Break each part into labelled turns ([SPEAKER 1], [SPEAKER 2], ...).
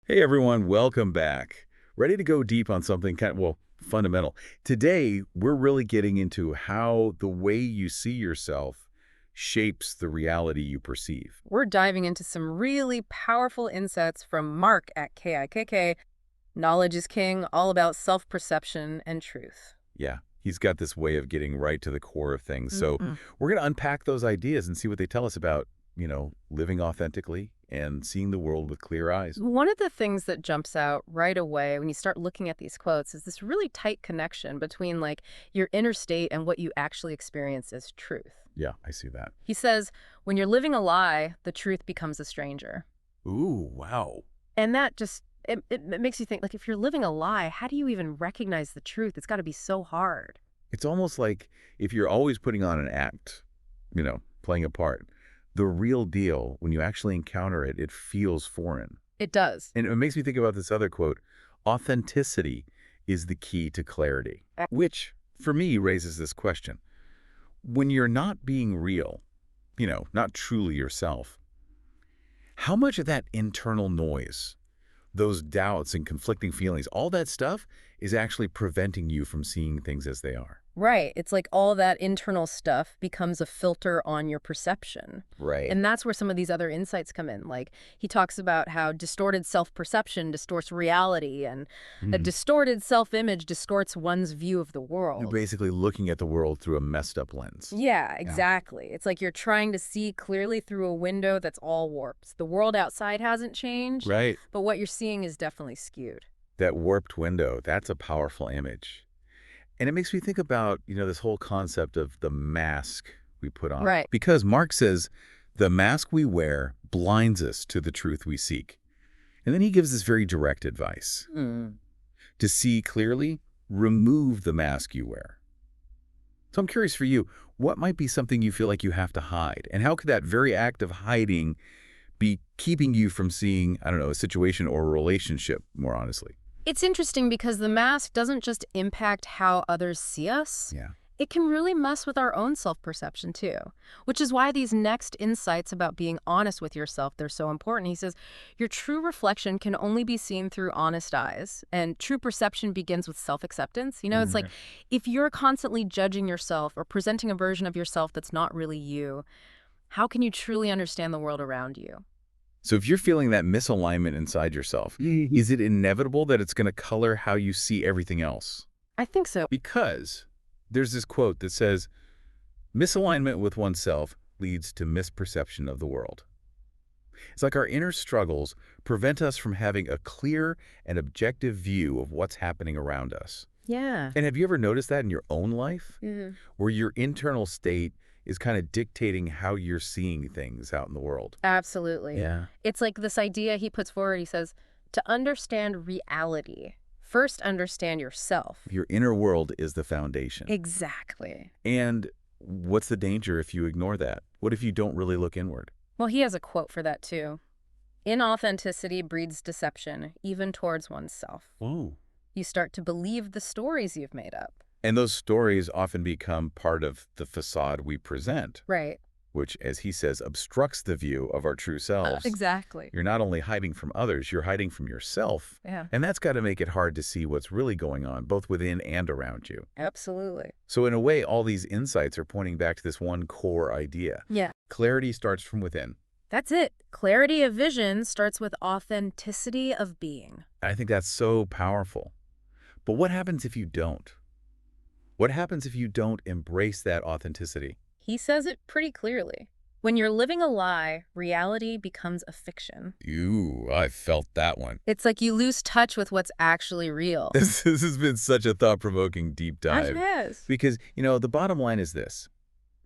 [SPEAKER 1] Hey everyone, welcome back. Ready to go deep on something fundamental. Today, we're really getting into how the way you see yourself shapes the reality you perceive.
[SPEAKER 2] We're diving into some really powerful insights from Mark at KIKK. Knowledge is King, all about self-perception and truth.
[SPEAKER 1] Yeah, he's got this way of getting right to the core of things. So
[SPEAKER 2] Mm.
[SPEAKER 1] we're going to unpack those ideas and see what they tell us about, living authentically and seeing the world with clear eyes.
[SPEAKER 2] One of the things that jumps out right away when you start looking at these quotes is this really tight connection between your inner state and what you actually experience as truth.
[SPEAKER 1] Yeah, I see that.
[SPEAKER 2] He says, when you're living a lie, the truth becomes a stranger.
[SPEAKER 1] Ooh, wow.
[SPEAKER 2] And that just, it makes you think, if you're living a lie, how do you even recognize the truth? It's got to be so hard.
[SPEAKER 1] It's almost like if you're always putting on an act, playing a part, the real deal, when you actually encounter it, it feels foreign.
[SPEAKER 2] It does.
[SPEAKER 1] And it makes me think about this other quote, authenticity is the key to clarity, which for me raises this question. When you're not being real, not truly yourself, how much of that internal noise, those doubts and conflicting feelings, all that stuff is actually preventing you from seeing things as they are?
[SPEAKER 2] Right. It's like all that internal stuff becomes a filter on your perception.
[SPEAKER 1] Right.
[SPEAKER 2] And that's where some of these other insights come in. Like he talks about how distorted self-perception distorts reality and a distorted self-image distorts one's view of the
[SPEAKER 1] You're
[SPEAKER 2] world.
[SPEAKER 1] basically looking at the world through a messed up lens.
[SPEAKER 2] Yeah, exactly. It's like you're trying to see clearly through a window that's all warped. The world outside hasn't changed,
[SPEAKER 1] Right.
[SPEAKER 2] but what you're seeing is definitely skewed.
[SPEAKER 1] That warped window, that's a powerful image. And it makes me think about, this whole concept of the mask we put on.
[SPEAKER 2] Right.
[SPEAKER 1] Because Mark says the mask we wear blinds us to the truth we seek. And then he gives this very direct advice. To see clearly, remove the mask you wear. So I'm curious for you, what might be something you feel like you have to hide? And how could that very act of hiding be keeping you from seeing, I don't know, a situation or a relationship, more honestly?
[SPEAKER 2] It's interesting because the mask doesn't just impact how others see us.
[SPEAKER 1] Yeah.
[SPEAKER 2] It can really mess with our own self-perception too, which is why these next insights about being honest with yourself, they're so important. He says, your true reflection can only be seen through honest eyes, and true perception begins with self-acceptance. It's like if you're constantly judging yourself or presenting a version of yourself that's not really you, how can you truly understand the world around you?
[SPEAKER 1] So if you're feeling that misalignment inside yourself, is it inevitable that it's going to color how you see everything else?
[SPEAKER 2] I think so.
[SPEAKER 1] Because there's this quote that says, misalignment with oneself leads to misperception of the world. It's like our inner struggles prevent us from having a clear and objective view of what's happening around us.
[SPEAKER 2] Yeah.
[SPEAKER 1] And have you ever noticed that in your own life?
[SPEAKER 2] Mhm.
[SPEAKER 1] Where your internal state is kind of dictating how you're seeing things out in the world?
[SPEAKER 2] Absolutely.
[SPEAKER 1] Yeah.
[SPEAKER 2] It's like this idea he puts forward. He says, to understand reality, first understand yourself.
[SPEAKER 1] Your inner world is the foundation.
[SPEAKER 2] Exactly.
[SPEAKER 1] And what's the danger if you ignore that? What if you don't really look inward?
[SPEAKER 2] Well, he has a quote for that too. Inauthenticity breeds deception, even towards oneself.
[SPEAKER 1] Whoa.
[SPEAKER 2] You start to believe the stories you've made up.
[SPEAKER 1] And those stories often become part of the facade we present,
[SPEAKER 2] Right.
[SPEAKER 1] which, as he says, obstructs the view of our true selves.
[SPEAKER 2] Exactly.
[SPEAKER 1] You're not only hiding from others, you're hiding from yourself.
[SPEAKER 2] Yeah.
[SPEAKER 1] And that's got to make it hard to see what's really going on, both within and around you.
[SPEAKER 2] Absolutely.
[SPEAKER 1] So in a way, all these insights are pointing back to this one core idea.
[SPEAKER 2] Yeah.
[SPEAKER 1] Clarity starts from within.
[SPEAKER 2] That's it. Clarity of vision starts with authenticity of being.
[SPEAKER 1] I think that's so powerful. But what happens if you don't? What happens if you don't embrace that authenticity?
[SPEAKER 2] He says it pretty clearly. When you're living a lie, reality becomes a fiction.
[SPEAKER 1] Ooh, I felt that one.
[SPEAKER 2] It's like you lose touch with what's actually real.
[SPEAKER 1] This has been such a thought-provoking deep dive.
[SPEAKER 2] It has.
[SPEAKER 1] Because, the bottom line is this.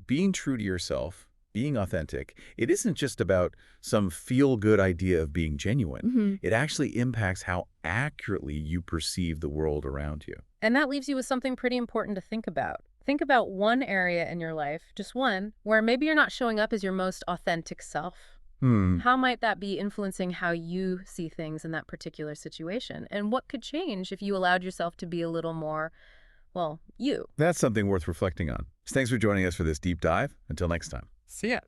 [SPEAKER 1] Being true to yourself, being authentic, it isn't just about some feel-good idea of being genuine. It actually impacts how accurately you perceive the world around you.
[SPEAKER 2] And that leaves you with something pretty important to think about. Think about one area in your life, just one, where maybe you're not showing up as your most authentic self. How might that be influencing how you see things in that particular situation? And what could change if you allowed yourself to be a little more, well, you?
[SPEAKER 1] That's something worth reflecting on. Thanks for joining us for this deep dive. Until next time.
[SPEAKER 2] See ya.